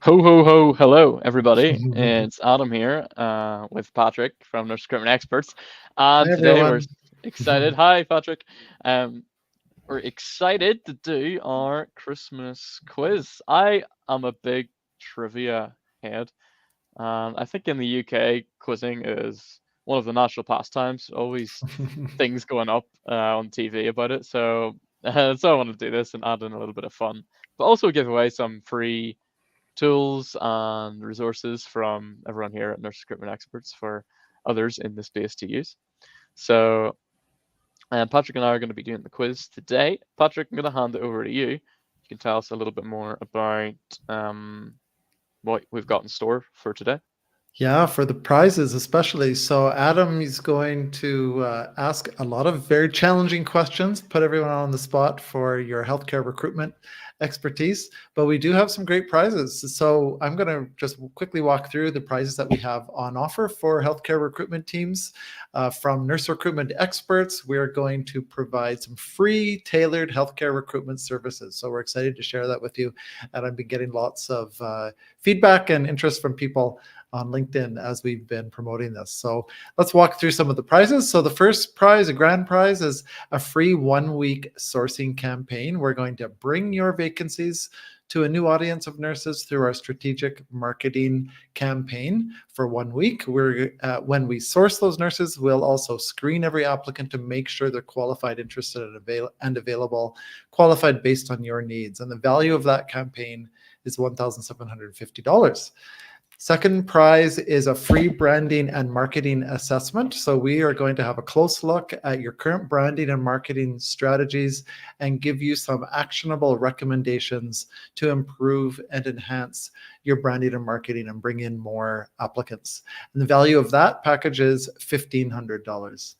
Ho ho ho! Hello, everybody. It's Adam here, with Patrick from the Recruitment Experts, Hi and today we're everyone. excited. Hi, Patrick. Um, we're excited to do our Christmas quiz. I am a big trivia head, and I think in the UK, quizzing is one of the national pastimes. Always things going up on TV about it. So I want to do this and add in a little bit of fun, but also give away some free tools and resources from everyone here at Nurse Recruitment Experts for others in the space to use. So, Patrick and I are going to be doing the quiz today. Patrick, I'm going to hand it over to you. You can tell us a little bit more about um, what we've got in store for today. Yeah, for the prizes especially. So Adam is going to ask a lot of very challenging questions, put everyone on the spot for your healthcare recruitment expertise. But we do have some great prizes. So I'm going to just quickly walk through the prizes that we have on offer for healthcare recruitment teams. From Nurse Recruitment Experts, we're going to provide some free tailored healthcare recruitment services. So we're excited to share that with you. And I've been getting lots of feedback and interest from people on LinkedIn as we've been promoting this. So let's walk through some of the prizes. So the first prize, a grand prize, is a free 1 week sourcing campaign. We're going to bring your vacancies to a new audience of nurses through our strategic marketing campaign for 1 week. When we source those nurses, we'll also screen every applicant to make sure they're qualified, interested, and available, qualified based on your needs. And the value of that campaign is $1,750. Second prize is a free branding and marketing assessment. So we are going to have a close look at your current branding and marketing strategies and give you some actionable recommendations to improve and enhance your branding and marketing and bring in more applicants. And the value of that package is $1,500.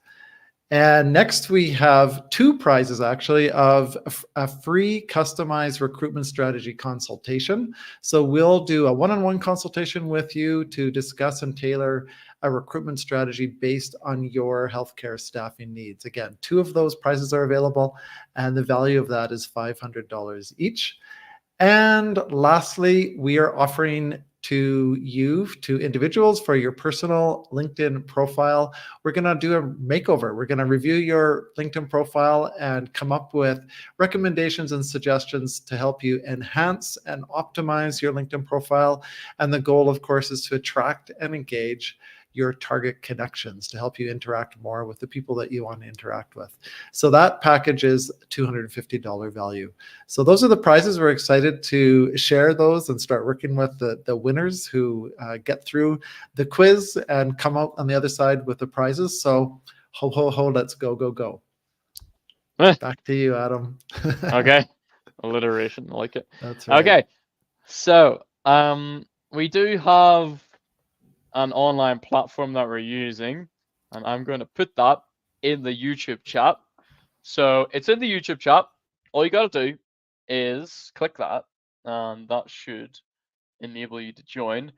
And next we have two prizes actually of a free customized recruitment strategy consultation. So we'll do a one-on-one consultation with you to discuss and tailor a recruitment strategy based on your healthcare staffing needs. Again, two of those prizes are available and the value of that is $500 each. And lastly, we are offering to individuals for your personal LinkedIn profile. We're going to do a makeover. We're going to review your LinkedIn profile and come up with recommendations and suggestions to help you enhance and optimize your LinkedIn profile. And the goal, of course, is to attract and engage your target connections to help you interact more with the people that you want to interact with. So that package is $250 value. So those are the prizes. We're excited to share those and start working with the winners who get through the quiz and come out on the other side with the prizes. So ho, ho, ho, let's go, go, go. Back to you, Adam. Okay, alliteration, I like it. That's right. Okay, so we do have an online platform that we're using, and I'm going to put that in the YouTube chat. So it's in the YouTube chat. All you got to do is click that, and that should enable you to join.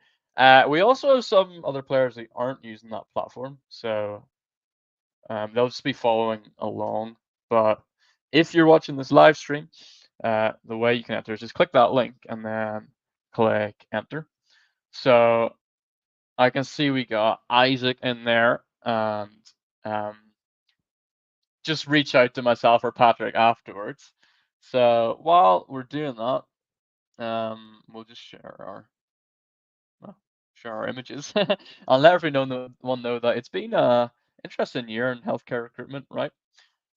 We also have some other players that aren't using that platform, so they'll just be following along. But if you're watching this live stream, the way you can enter is just click that link and then click enter. So I can see we got Isaac in there, and um, just reach out to myself or Patrick afterwards. So while we're doing that, we'll just well, share our images. I'll let everyone know that it's been a interesting year in healthcare recruitment, right?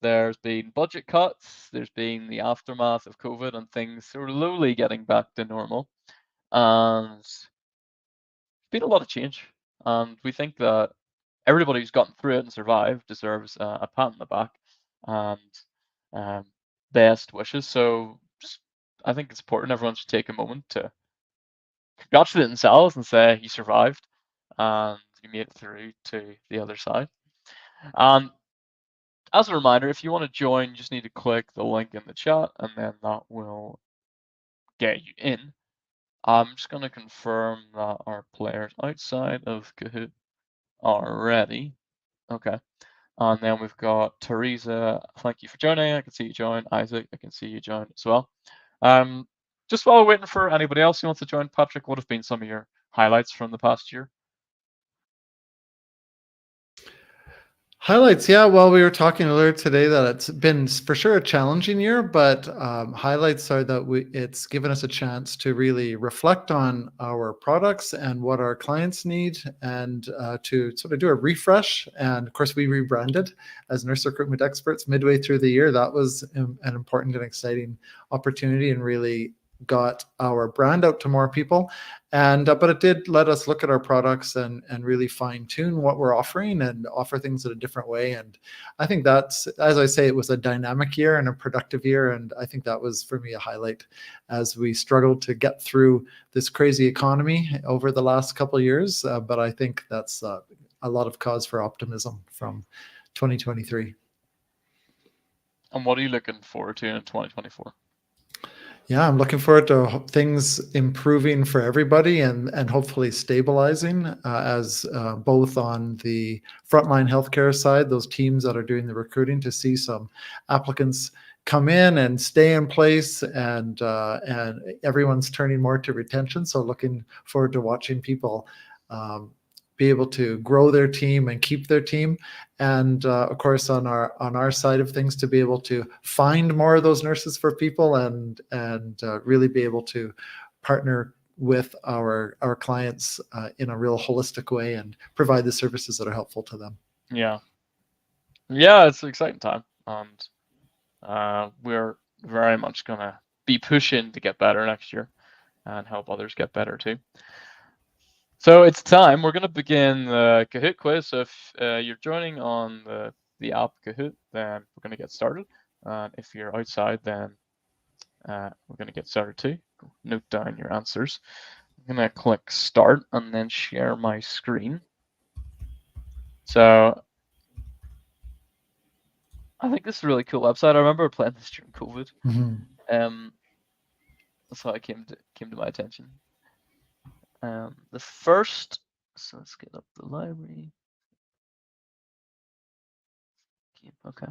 There's been budget cuts, there's been the aftermath of COVID, and things slowly getting back to normal. And it's been a lot of change. And we think that everybody who's gotten through it and survived deserves a pat on the back and um, best wishes. So just, I think it's important everyone should take a moment to congratulate themselves and say you survived and you made it through to the other side. And as a reminder, if you want to join, you just need to click the link in the chat and then that will get you in. I'm just going to confirm that our players outside of Kahoot are ready. Okay. And then we've got Teresa. Thank you for joining. I can see you join. Isaac, I can see you join as well. Um, just while we're waiting for anybody else who wants to join, Patrick, what have been some of your highlights from the past year? Highlights, yeah. Well, we were talking earlier today that it's been for sure a challenging year, but highlights are that it's given us a chance to really reflect on our products and what our clients need, and to sort of do a refresh. And of course, we rebranded as Nurse Recruitment Experts midway through the year. That was an important and exciting opportunity, and really got our brand out to more people. And but it did let us look at our products and really fine tune what we're offering and offer things in a different way. And I think that's, as I say, it was a dynamic year and a productive year. And I think that was for me a highlight as we struggled to get through this crazy economy over the last couple of years. But I think that's a lot of cause for optimism from 2023. And what are you looking forward to in 2024? Yeah, I'm looking forward to things improving for everybody and hopefully stabilizing as both on the frontline healthcare side, those teams that are doing the recruiting, to see some applicants come in and stay in place, and everyone's turning more to retention. So looking forward to watching people be able to grow their team and keep their team. And of course, on our side of things, to be able to find more of those nurses for people, and really be able to partner with our clients in a real holistic way and provide the services that are helpful to them. Yeah, it's an exciting time, and we're very much gonna be pushing to get better next year and help others get better too. So it's time. We're going to begin the Kahoot quiz. So if you're joining on the app Kahoot, then we're going to get started. If you're outside, then we're going to get started too. Note down your answers. I'm going to click start and then share my screen. So I think this is a really cool website. I remember playing this during COVID. Mm-hmm. That's how it came to my attention. The first, so let's get up the library. Okay.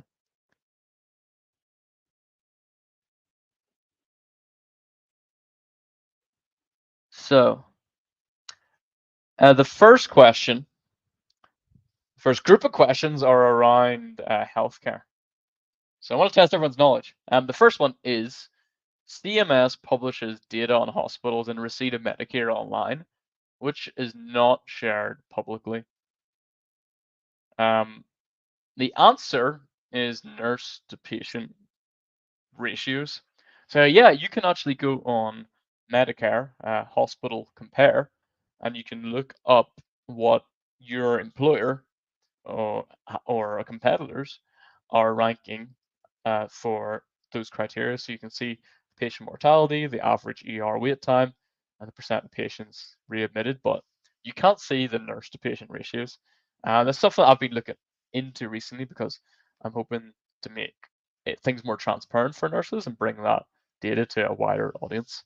So the first question, first group of questions are around healthcare. So I want to test everyone's knowledge. The first one is, CMS publishes data on hospitals and receipt of Medicare online, which is not shared publicly. The answer is nurse to patient ratios. So yeah, you can actually go on Medicare, Hospital Compare, and you can look up what your employer or competitors are ranking for those criteria. So you can see patient mortality, the average ER wait time, and the percent of patients readmitted, but you can't see the nurse to patient ratios. That's stuff that I've been looking into recently because I'm hoping to make things more transparent for nurses and bring that data to a wider audience.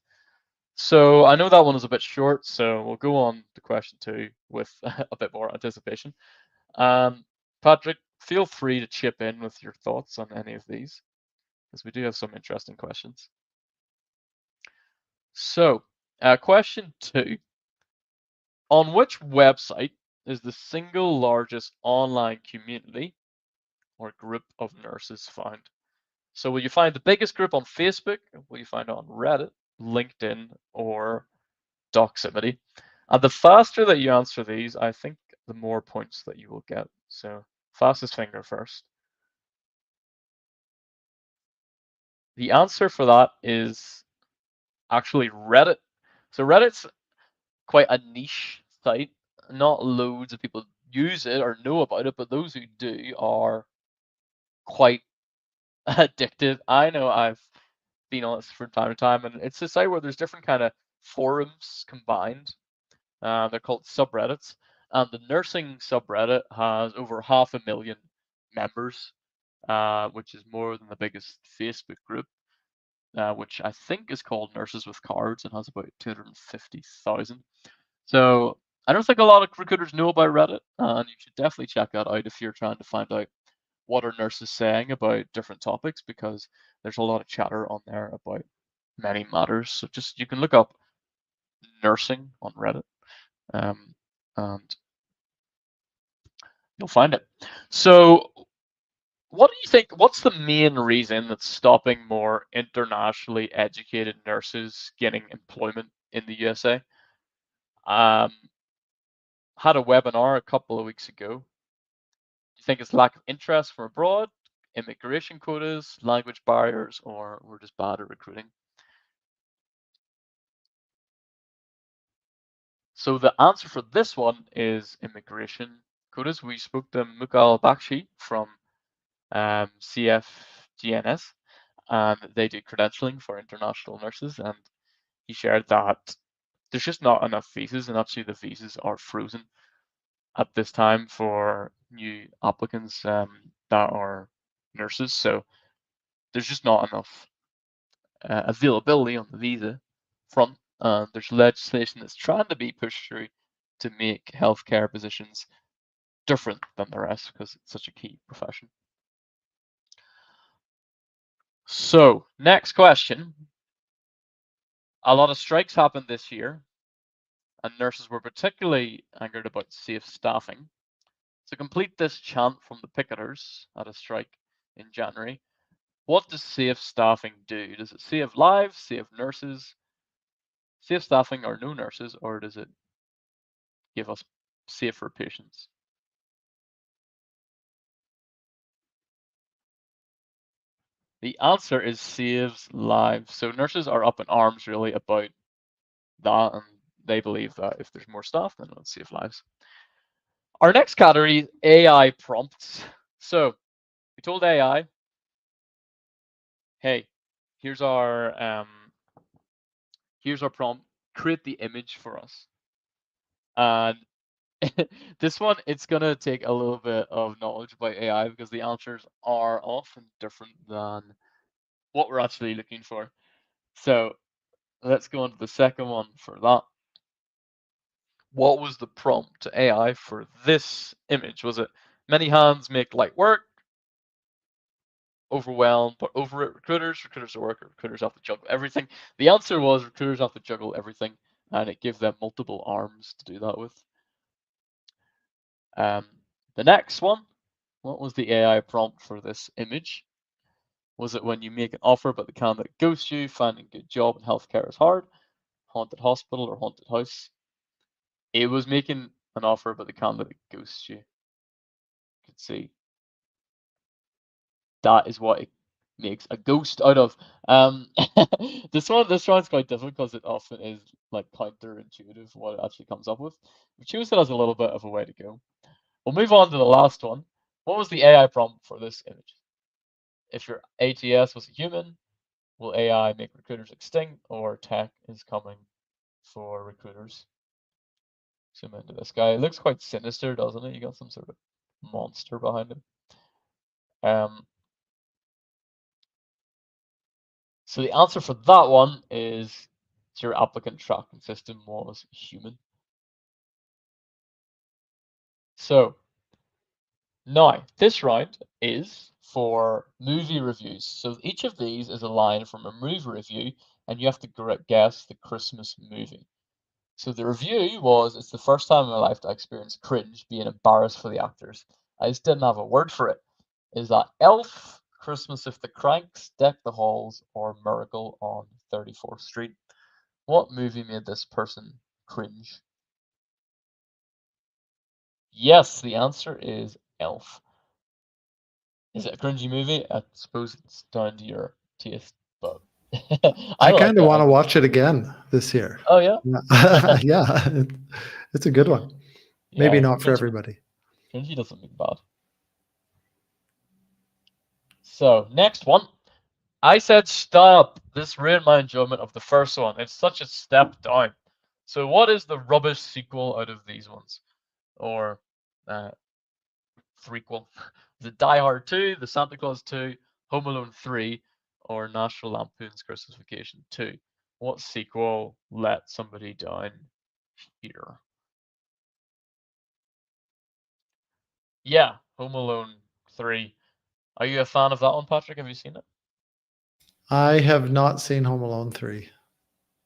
So I know that one is a bit short, so we'll go on to question 2 with a bit more anticipation. Patrick, feel free to chip in with your thoughts on any of these, because we do have some interesting questions. So, question 2. On which website is the single largest online community or group of nurses found? So will you find the biggest group on Facebook? Will you find it on Reddit, LinkedIn, or Doximity? And the faster that you answer these, I think the more points that you will get. So fastest finger first. The answer for that is actually Reddit. So Reddit's quite a niche site. Not loads of people use it or know about it, but those who do are quite addictive. I know I've been on it from time to time, and it's a site where there's different kind of forums combined. They're called subreddits, and the nursing subreddit has over 500,000 members, which is more than the biggest Facebook group, which I think is called Nurses with Cards and has about 250,000. So I don't think a lot of recruiters know about Reddit, and you should definitely check that out if you're trying to find out what are nurses saying about different topics, because there's a lot of chatter on there about many matters. So just you can look up nursing on Reddit, and you'll find it. So what do you think? What's the main reason that's stopping more internationally educated nurses getting employment in the USA? Had a webinar a couple of weeks ago. Do you think it's lack of interest from abroad, immigration quotas, language barriers, or we're just bad at recruiting? So the answer for this one is immigration quotas. We spoke to Mukal Bakshi from CFGNS, and they do credentialing for international nurses, and he shared that there's just not enough visas, and actually the visas are frozen at this time for new applicants that are nurses. So there's just not enough availability on the visa front. There's legislation that's trying to be pushed through to make healthcare positions different than the rest because it's such a key profession. So, next question. A lot of strikes happened this year, and nurses were particularly angered about safe staffing. To complete this chant from the picketers at a strike in January, what does safe staffing do? Does it save lives, save nurses, safe staffing or no nurses, or does it give us safer patients? The answer is saves lives. So nurses are up in arms really about that, and they believe that if there's more staff, then it'll save lives. Our next category, AI prompts. So we told AI, hey, here's our prompt, create the image for us. And this one, it's gonna take a little bit of knowledge about AI because the answers are often different than what we're actually looking for. So let's go on to the second one for that. What was the prompt to AI for this image? Was it many hands make light work? Overwhelmed, but over it, recruiters are worker, recruiters have to juggle everything. The answer was recruiters have to juggle everything, and it gave them multiple arms to do that with. The next one, what was the AI prompt for this image? Was it when you make an offer but the candidate ghosts you, finding a good job in healthcare is hard, haunted hospital or haunted house? It was making an offer but the candidate ghosts you. You could see that is what it makes a ghost out of. This one's quite different because it often is like counterintuitive what it actually comes up with. We choose it as a little bit of a way to go. We'll move on to the last one. What was the AI prompt for this image? If your ATS was a human, will AI make recruiters extinct, or tech is coming for recruiters? Zoom into this guy. It looks quite sinister, doesn't it? You got some sort of monster behind him. So the answer for that one is your applicant tracking system was human. So now this round is for movie reviews. So each of these is a line from a movie review, and you have to guess the Christmas movie. So the review was, it's the first time in my life that I experienced cringe, being embarrassed for the actors. I just didn't have a word for it. Is that Elf, Christmas with the Cranks, Deck the Halls, or Miracle on 34th Street? What movie made this person cringe? Yes, the answer is Elf. Is it a cringy movie? I suppose it's down to your taste, but I I like kind of it. want to watch it again this year. Oh yeah, Yeah, it's a good one. Maybe yeah. not for everybody. Cringy doesn't mean bad. So next one. I said stop. This ruined my enjoyment of the first one. It's such a step down. So what is the rubbish sequel out of these ones? Or threequel? The Die Hard 2, The Santa Claus 2, Home Alone 3, or National Lampoon's Christmas Vacation 2? What sequel let somebody down here? Yeah, Home Alone 3. Are you a fan of that one, Patrick? Have you seen it? I have not seen Home Alone 3.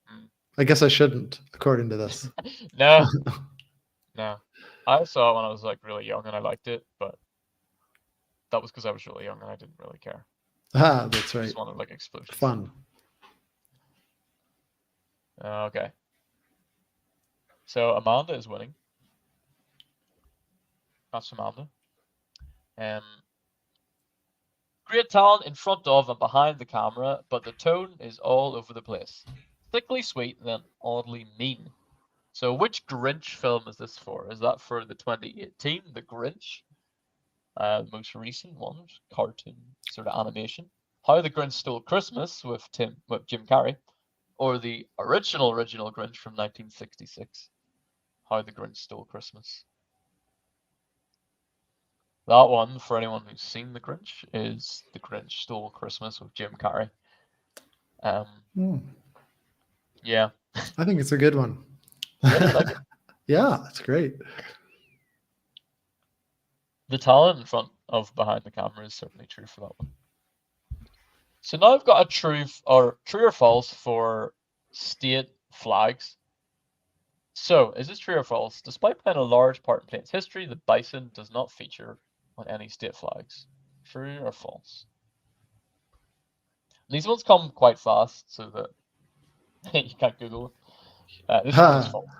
Hmm. I guess I shouldn't, according to this. No, no. I saw it when I was like really young and I liked it, but that was because I was really young and I didn't really care. Ah, that's I right. just wanted like explosions. Fun. Okay. So Amanda is winning. That's Amanda. Great talent in front of and behind the camera, but the tone is all over the place. Thickly sweet, then oddly mean. So which Grinch film is this for? Is that for the 2018, The Grinch? The most recent one, cartoon sort of animation. How the Grinch Stole Christmas with Jim Carrey, or the original Grinch from 1966, How the Grinch Stole Christmas. That one, for anyone who's seen The Grinch, is The Grinch Stole Christmas with Jim Carrey. Yeah. I think it's a good one. Really like it. Yeah, it's great. The talent in front of behind the camera is certainly true for that one. So now I've got a true or false for state flags. So is this true or false? Despite playing a large part in Plains history, the bison does not feature on any state flags. True or false? And these ones come quite fast, so that you can't Google it. This one is false.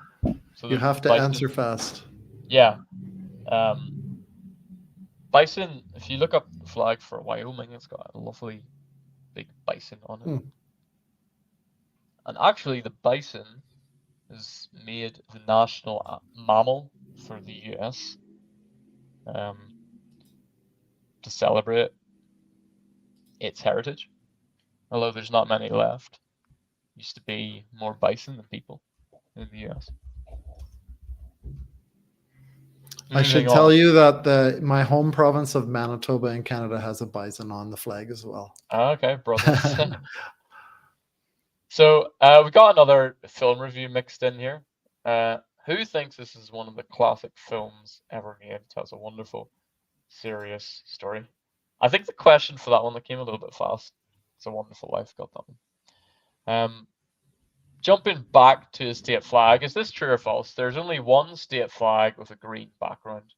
So You the have to bison, answer fast. yeah. Bison, if you look up the flag for Wyoming, it's got a lovely big bison on it. And actually, the bison is made the national mammal for the US to celebrate its heritage. Although there's not many left. Used to be more bison than people in the US. I should tell you that my home province of Manitoba in Canada has a bison on the flag as well. Okay, brothers. So we got another film review mixed in here. Who thinks this is one of the classic films ever made? It tells a wonderful, serious story. I think the question for that one that came a little bit fast. It's a Wonderful Life. Got that one. Jumping back to the state flag, is this true or false? There's only one state flag with a green background.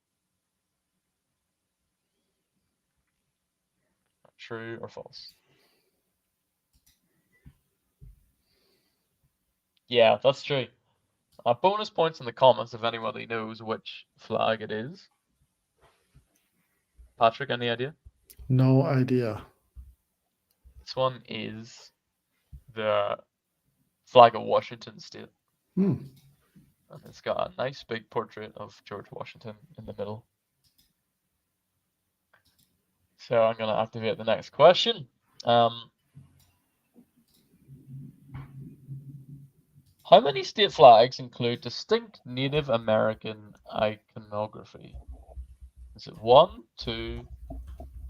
True or false? Yeah, that's true. Bonus points in the comments if anybody knows which flag it is. Patrick, any idea? No idea. This one is the flag of Washington State. And it's got a nice big portrait of George Washington in the middle. So I'm going to activate the next question. How many state flags include distinct Native American iconography? Is it 1, 2,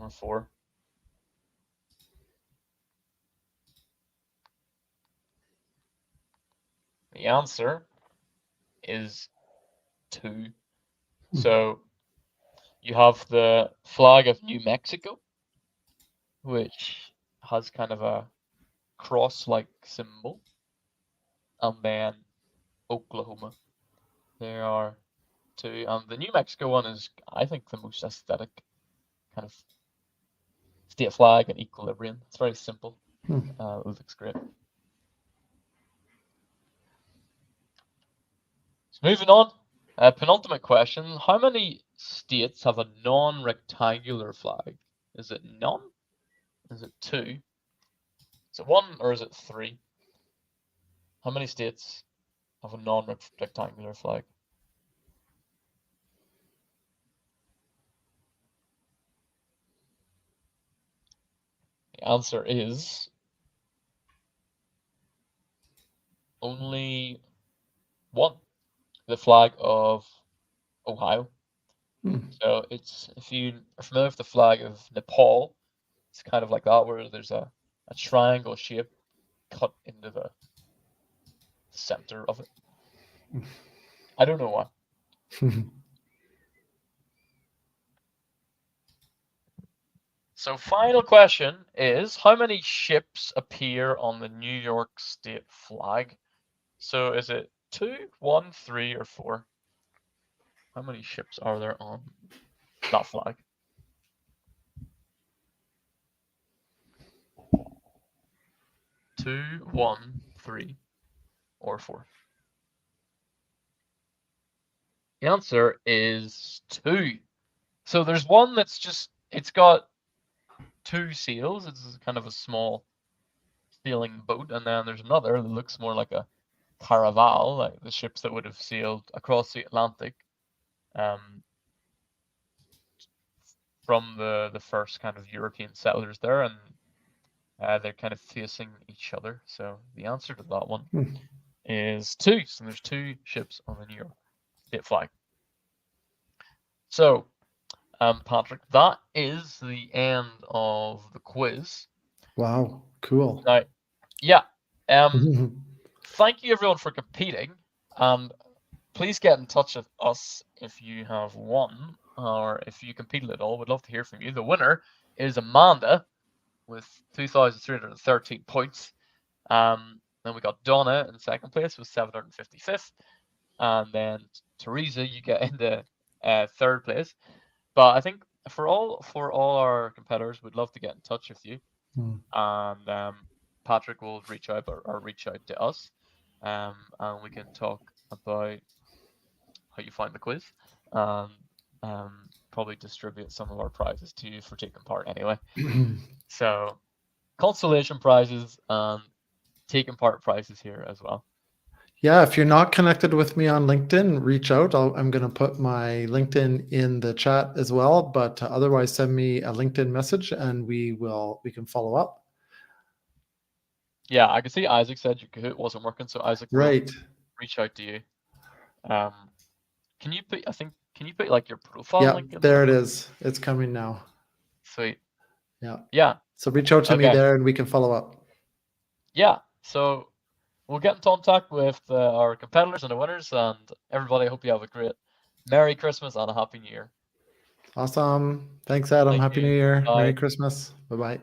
or 4? The answer is 2. So you have the flag of New Mexico, which has kind of a cross-like symbol, and then Oklahoma. There are 2, and the New Mexico one is, I think, the most aesthetic kind of state flag and equilibrium. It's very simple. It looks great. So moving on, penultimate question. How many states have a non-rectangular flag? Is it none? Is it 2? Is it 1 or is it 3? How many states have a non-rectangular flag? The answer is only 1. The flag of Ohio. So it's, if you are familiar with the flag of Nepal, it's kind of like that, where there's a triangle shape cut into the center of it. I don't know why. So final question is, how many ships appear on the New York State flag? So is it 2, 1, 3, or 4? How many ships are there on that flag? 2, 1, 3, or 4? The answer is 2. So there's one that's just, it's got 2 sails. It's kind of a small sailing boat, and then there's another that looks more like a caravel, like the ships that would have sailed across the Atlantic from the first kind of European settlers there, and they're kind of facing each other. So the answer to that one is 2. So there's 2 ships on the New York State flag. So, Patrick, that is the end of the quiz. Wow, cool. Now, yeah. Thank you everyone for competing, and please get in touch with us if you have won or if you competed at all. We'd love to hear from you. The winner is Amanda with 2,313 points. Then we got Donna in second place with 755th, and then Teresa, you get into third place. But I think for all our competitors, we'd love to get in touch with you, and Patrick will reach out or reach out to us, and we can talk about how you find the quiz, and probably distribute some of our prizes to you for taking part anyway. So consolation prizes and taking part prizes here as well. Yeah, if you're not connected with me on LinkedIn, reach out. I'm going to put my LinkedIn in the chat as well, but otherwise send me a LinkedIn message and we can follow up. Yeah, I can see Isaac said your Kahoot wasn't working, so Isaac will reach out to you. Can you put like your profile link in there? It is. It's coming now. Sweet. Yeah. So reach out to me there and we can follow up. Yeah. So we'll get in contact with our competitors and the winners, and everybody. I hope you have a great Merry Christmas and a Happy New Year. Awesome. Thanks, Adam. Happy New Year. Bye. Merry Christmas. Bye-bye.